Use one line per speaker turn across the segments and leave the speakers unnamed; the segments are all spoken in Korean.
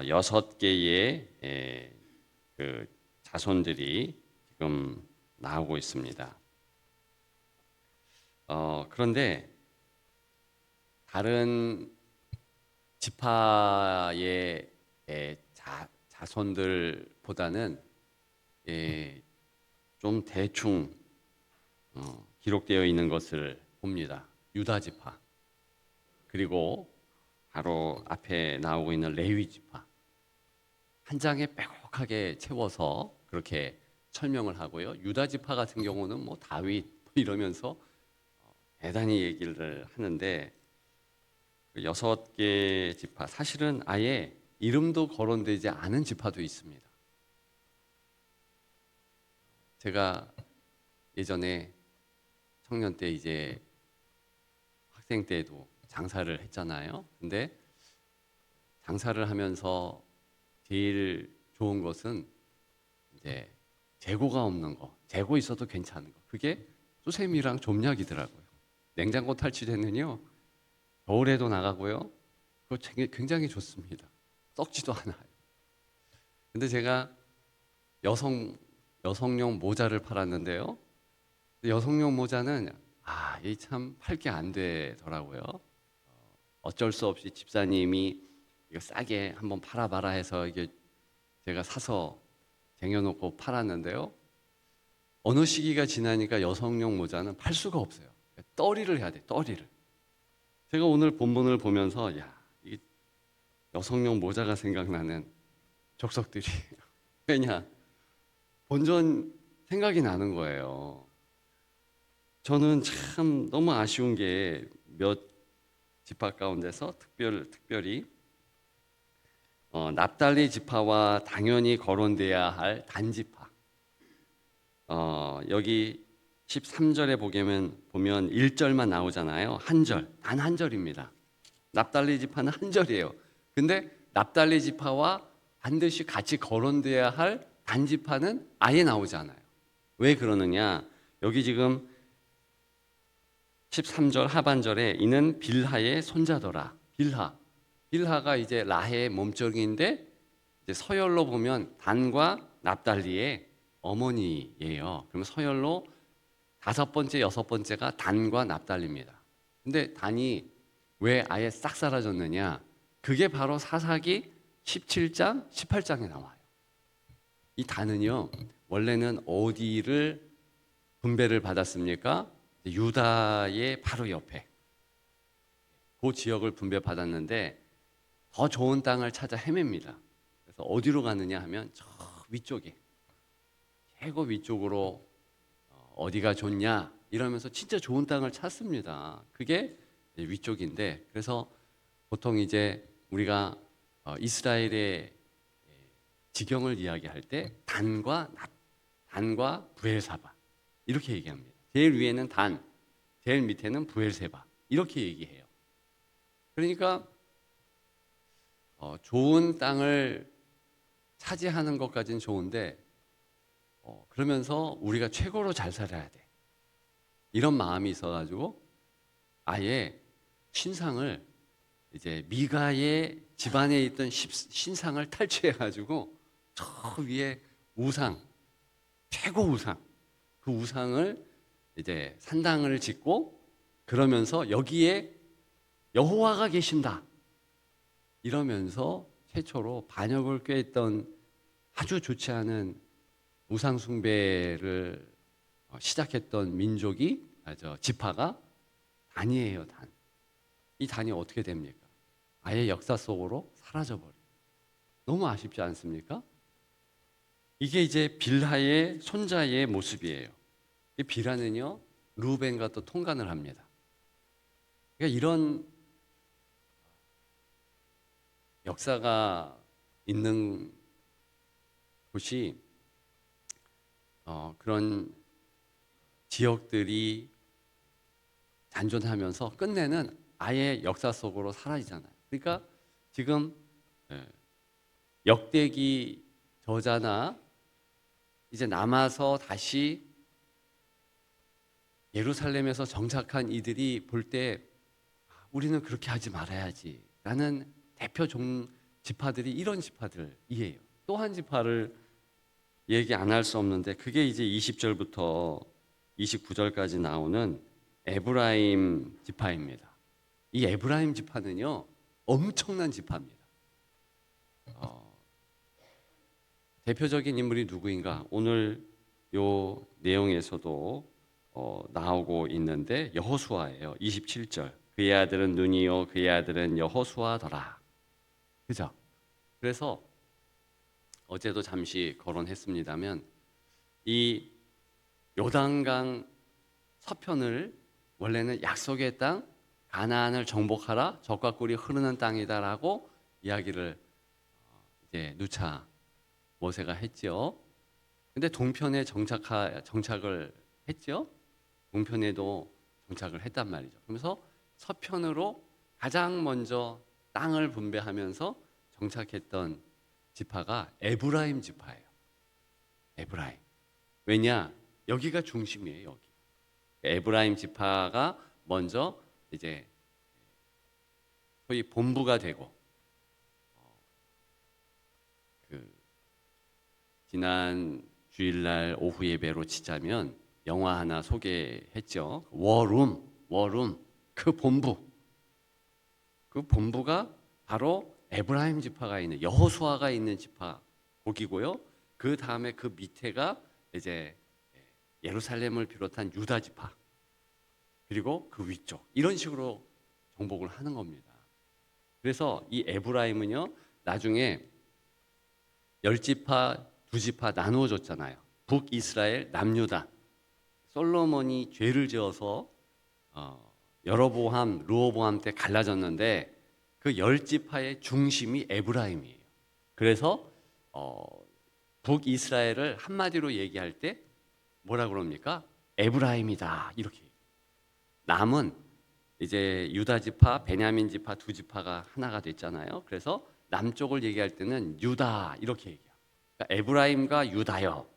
여섯 개의 그 자손들이 지금 나오고 있습니다. 그런데 다른 지파의 자손들보다는 좀 대충 기록되어 있는 것을 봅니다. 유다 지파, 그리고 바로 앞에 나오고 있는 레위 지파, 한 장에 빼곡하게 채워서 그렇게 설명을 하고요. 유다 지파 같은 경우는 뭐 다윗 이러면서 대단히 얘기를 하는데, 그 여섯 개 지파, 사실은 아예 이름도 거론되지 않은 지파도 있습니다. 제가 예전에 청년 때 이제 학생 때도 장사를 했잖아요. 근데 장사를 하면서 제일 좋은 것은 이제 재고가 없는 거, 재고 있어도 괜찮은 거. 그게 수세미랑 좀약이더라고요. 냉장고 탈취되면요, 겨울에도 나가고요. 그거 굉장히 좋습니다. 썩지도 않아요. 근데 제가 여성용 모자를 팔았는데요. 여성용 모자는 이 참 팔 게 안 되더라고요. 어쩔 수 없이 집사님이 이거 싸게 한번 팔아봐라 해서 이게 제가 사서 쟁여놓고 팔았는데요. 어느 시기가 지나니까 여성용 모자는 팔 수가 없어요. 떨이를 해야 돼, 떨이를. 제가 오늘 본문을 보면서 이게 여성용 모자가 생각나는 족속들이 왜냐, 본전 생각이 나는 거예요. 저는 참 너무 아쉬운 게 몇 지파 가운데서 특별히 납달리 지파와 당연히 거론돼야 할 단지파. 여기 13절에 보면 1절만 나오잖아요. 한 절, 단 한 절입니다. 납달리 지파는 한 절이에요. 근데 납달리 지파와 반드시 같이 거론돼야 할 단지파는 아예 나오지 않아요. 왜 그러느냐? 여기 지금 13절 하반절에 이는 빌하의 손자더라. 빌하가 이제 라헬의 몸종인데, 이제 서열로 보면 단과 납달리의 어머니예요. 그럼 서열로 다섯 번째, 여섯 번째가 단과 납달리입니다. 근데 단이 왜 아예 싹 사라졌느냐? 그게 바로 사사기 17장, 18장에 나와요. 이 단은요, 원래는 어디를 분배를 받았습니까? 유다의 바로 옆에 그 지역을 분배받았는데 더 좋은 땅을 찾아 헤맵니다. 그래서 어디로 가느냐 하면 저 위쪽에, 최고 위쪽으로 어디가 좋냐 이러면서 진짜 좋은 땅을 찾습니다. 그게 위쪽인데, 그래서 보통 이제 우리가 이스라엘의 지경을 이야기할 때 단과 부엘사바 이렇게 얘기합니다. 제일 위에는 단, 제일 밑에는 부엘세바 이렇게 얘기해요. 그러니까 좋은 땅을 차지하는 것까지는 좋은데 그러면서 우리가 최고로 잘 살아야 돼, 이런 마음이 있어가지고 아예 신상을, 이제 미가의 집안에 있던 신상을 탈취해가지고 저 위에 우상, 최고 우상, 그 우상을 이제 산당을 짓고, 그러면서 여기에 여호와가 계신다 이러면서 최초로 반역을 꾀했던, 아주 좋지 않은 우상 숭배를 시작했던 민족이, 지파가 단이에요. 단. 이 단이 어떻게 됩니까? 아예 역사 속으로 사라져버려요. 너무 아쉽지 않습니까? 이게 이제 빌하의 손자의 모습이에요. 이 빌하는요, 루벤과 또 통간을 합니다. 그러니까 이런 역사가 있는 곳이, 그런 지역들이 잔존하면서 끝내는 아예 역사 속으로 사라지잖아요. 그러니까 지금 역대기 저자나 이제 남아서 다시 예루살렘에서 정착한 이들이 볼 때 우리는 그렇게 하지 말아야지 라는 대표 지파들이 이런 지파들이에요. 또 한 지파를 얘기 안 할 수 없는데 그게 이제 20절부터 29절까지 나오는 에브라임 지파입니다. 이 에브라임 지파는요 엄청난 지파입니다. 대표적인 인물이 누구인가? 오늘 요 내용에서도 나오고 있는데 여호수아예요. 27절. 그의 아들은 눈이요 그의 아들은 여호수아더라. 그죠? 그래서 어제도 잠시 거론했습니다면 이 요단강 서편을 원래는 약속의 땅 가나안을 정복하라 젖과 꿀이 흐르는 땅이다라고 이야기를 이제 누차 모세가 했죠. 근데 동편에 정착을 했죠. 동편에도 정착을 했단 말이죠. 그러면서 서편으로 가장 먼저 땅을 분배하면서 정착했던 지파가 에브라임 지파예요. 에브라임. 왜냐? 여기가 중심이에요. 여기. 에브라임 지파가 먼저 이제 소위 본부가 되고 그 지난 주일날 오후 예배로 치자면 영화 하나 소개했죠. 워룸 그 본부가 바로 에브라임 지파가 있는 여호수아가 있는 지파 거기고요. 그 다음에 그 밑에가 이제 예루살렘을 비롯한 유다 지파 그리고 그 위쪽 이런 식으로 정복을 하는 겁니다. 그래서 이 에브라임은요 나중에 10지파 2지파 나누어졌잖아요. 북이스라엘 남유다. 솔로몬이 죄를 지어서 여로보암 르호보암 때 갈라졌는데 그 10지파의 중심이 에브라임이에요. 그래서 북이스라엘을 한마디로 얘기할 때 뭐라 그럽니까? 에브라임이다 이렇게. 남은 이제 유다 지파, 베냐민 지파 2지파가 하나가 됐잖아요. 그래서 남쪽을 얘기할 때는 유다 이렇게 얘기해요. 그러니까 에브라임과 유다여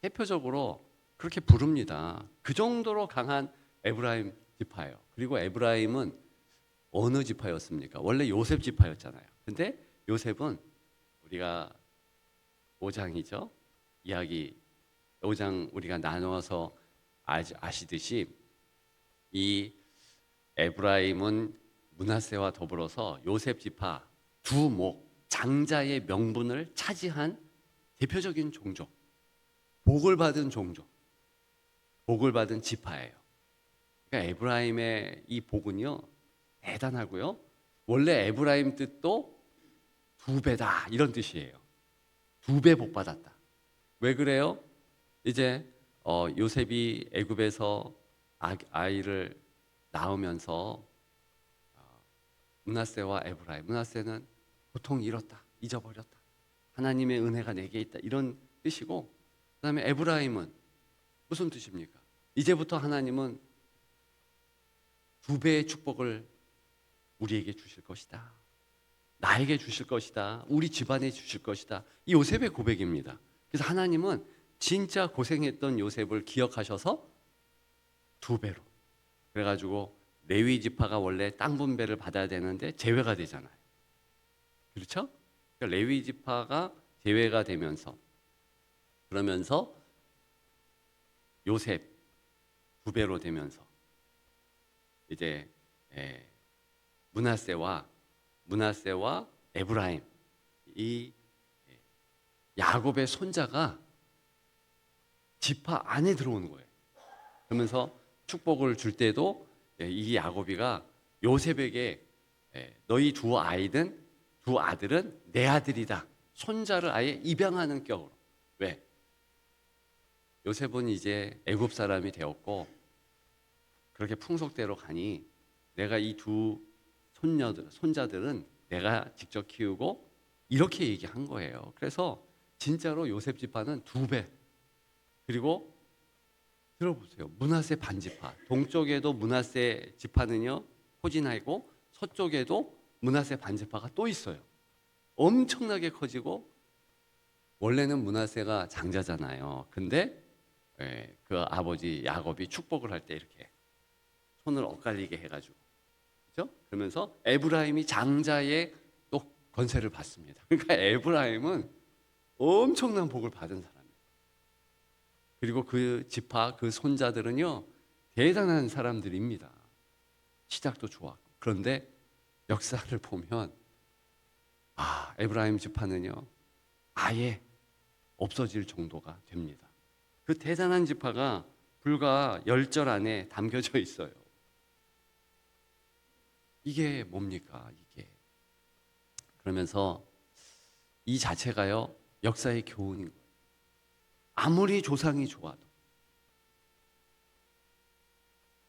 대표적으로 그렇게 부릅니다. 그 정도로 강한 에브라임 지파예요. 그리고 에브라임은 어느 지파였습니까? 원래 요셉 지파였잖아요. 근데 요셉은 우리가 5장이죠. 이야기 5장 우리가 나누어서 아시듯이 이 에브라임은 므낫세와 더불어서 요셉 지파 두목 장자의 명분을 차지한 대표적인 종족, 복을 받은 종족, 복을 받은 지파예요. 그러니까 에브라임의 이 복은요 대단하고요. 원래 에브라임 뜻도 2배다 이런 뜻이에요. 2배 복 받았다. 왜 그래요? 이제 요셉이 애굽에서 아이를 낳으면서 므낫세와 에브라임, 므낫세는 고통 잃었다, 잊어버렸다. 하나님의 은혜가 내게 있다 이런 뜻이고, 그다음에 에브라임은 무슨 뜻입니까? 이제부터 하나님은 2배의 축복을 우리에게 주실 것이다. 나에게 주실 것이다. 우리 집안에 주실 것이다. 이 요셉의 고백입니다. 그래서 하나님은 진짜 고생했던 요셉을 기억하셔서 2배로. 그래가지고 레위 지파가 원래 땅 분배를 받아야 되는데 제외가 되잖아요. 그렇죠? 그러니까 레위 지파가 제외가 되면서 그러면서 요셉 2배로 되면서 이제 므낫세와 에브라임 이 야곱의 손자가 지파 안에 들어오는 거예요. 그러면서 축복을 줄 때도 이 야곱이가 요셉에게 너희 두 아들은 내 아들이다. 손자를 아예 입양하는 격으로. 왜? 요셉은 이제 애굽 사람이 되었고 그렇게 풍속대로 가니 내가 이 두 손자들은 내가 직접 키우고 이렇게 얘기한 거예요. 그래서 진짜로 요셉 지파는 2배. 그리고 들어보세요. 므낫세 반지파. 동쪽에도 므낫세 지파는요 포진하고 서쪽에도 므낫세 반지파가 또 있어요. 엄청나게 커지고 원래는 므낫세가 장자잖아요. 근데 그 아버지 야곱이 축복을 할 때 이렇게 손을 엇갈리게 해가지고 그렇죠? 그러면서 에브라임이 장자의 또 권세를 받습니다. 그러니까 에브라임은 엄청난 복을 받은 사람이에요. 그리고 그 지파, 그 손자들은요, 대단한 사람들입니다. 시작도 좋았고. 그런데 역사를 보면 에브라임 지파는요, 아예 없어질 정도가 됩니다. 그 대단한 지파가 불과 10절 안에 담겨져 있어요. 이게 뭡니까? 이게. 그러면서 이 자체가요, 역사의 교훈인 거예요. 아무리 조상이 좋아도,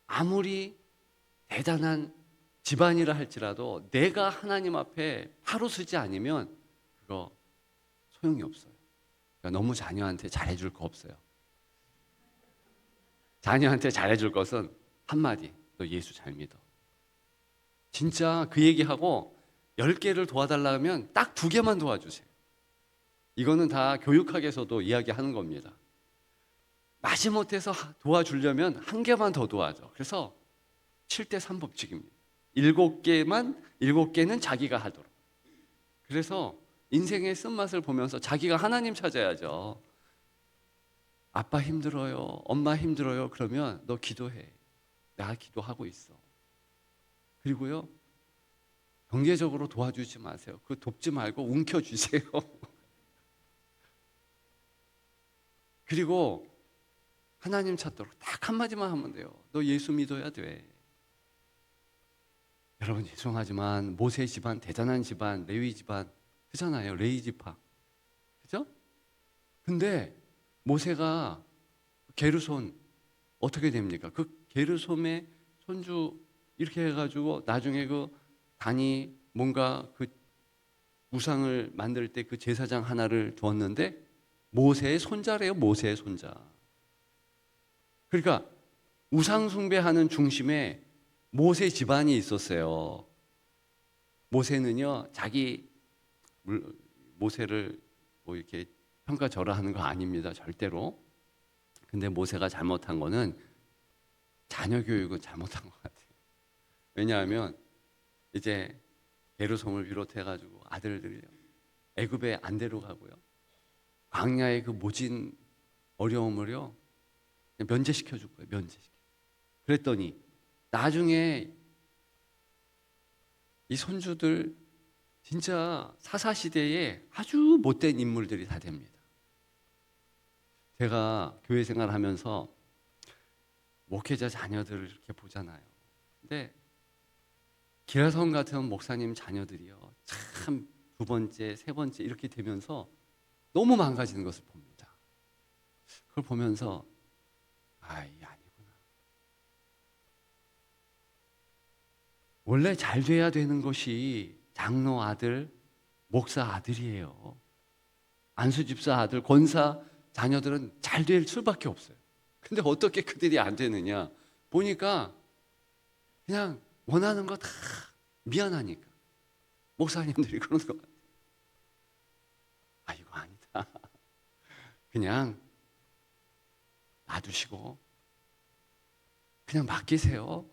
아무리 대단한 집안이라 할지라도 내가 하나님 앞에 바로 서지 않으면 그거 소용이 없어요. 그러니까 너무 자녀한테 잘해줄 거 없어요. 자녀한테 잘해줄 것은 한마디, 너 예수 잘 믿어. 진짜 그 얘기하고 10개를 도와달라면 딱 2개만 도와주세요. 이거는 다 교육학에서도 이야기하는 겁니다. 마지못해서 도와주려면 1개만 더 도와줘. 그래서 7대3 법칙입니다. 7개는 자기가 하도록. 그래서 인생의 쓴맛을 보면서 자기가 하나님 찾아야죠. 아빠 힘들어요. 엄마 힘들어요. 그러면 너 기도해. 나 기도하고 있어. 그리고요, 경제적으로 도와주지 마세요. 그거 돕지 말고 움켜주세요. 그리고 하나님 찾도록 딱 한마디만 하면 돼요. 너 예수 믿어야 돼. 여러분 죄송하지만 모세 집안, 대단한 집안, 레위 집안 그잖아요. 레위 지파. 그죠? 근데 모세가 게르손 어떻게 됩니까? 그 게르솜의 손주 이렇게 해가지고 나중에 그 단이 뭔가 그 우상을 만들 때 그 제사장 하나를 두었는데 모세의 손자래요. 모세의 손자. 그러니까 우상 숭배하는 중심에 모세 집안이 있었어요. 모세는요, 모세를 뭐 이렇게 평가절하하는 거 아닙니다. 절대로. 근데 모세가 잘못한 거는 자녀 교육은 잘못한 것 같아요. 왜냐하면 이제 게르솜을 비롯해가지고 아들들이요, 애굽에 안 데려가고요, 광야의 그 모진 어려움을요 면제시켜 줄 거예요. 면제시켜. 그랬더니 나중에 이 손주들 진짜 사사시대에 아주 못된 인물들이 다 됩니다. 제가 교회 생활하면서 목회자 자녀들을 이렇게 보잖아요. 근데 기라성 같은 목사님 자녀들이요, 참 2번째, 3번째 이렇게 되면서 너무 망가지는 것을 봅니다. 그걸 보면서 이게 아니구나. 원래 잘 돼야 되는 것이 장로 아들, 목사 아들이에요. 안수 집사 아들, 권사 자녀들은 잘 될 수밖에 없어요. 근데 어떻게 그들이 안 되느냐? 보니까 그냥 원하는 거 다 미안하니까 목사님들이 그러는 것 같아요. 이거 아니다. 그냥 놔두시고 그냥 맡기세요.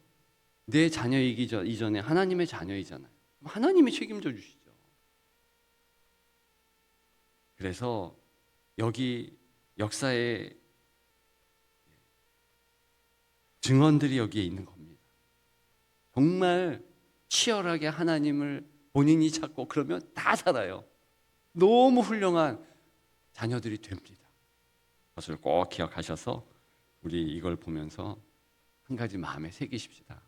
내 자녀이기 이전에 하나님의 자녀이잖아요. 하나님이 책임져 주시죠. 그래서 여기 역사의 증언들이 여기에 있는 겁니다. 정말 치열하게 하나님을 본인이 찾고 그러면 다 살아요. 너무 훌륭한 자녀들이 됩니다. 그것을 꼭 기억하셔서 우리 이걸 보면서 한 가지 마음에 새기십시다.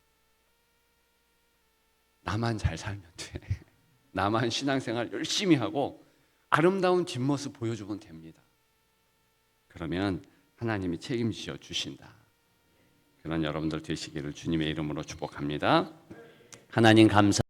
나만 잘 살면 돼. 나만 신앙생활 열심히 하고 아름다운 뒷모습 보여주면 됩니다. 그러면 하나님이 책임지어 주신다. 그런 여러분들 되시기를 주님의 이름으로 축복합니다. 하나님 감사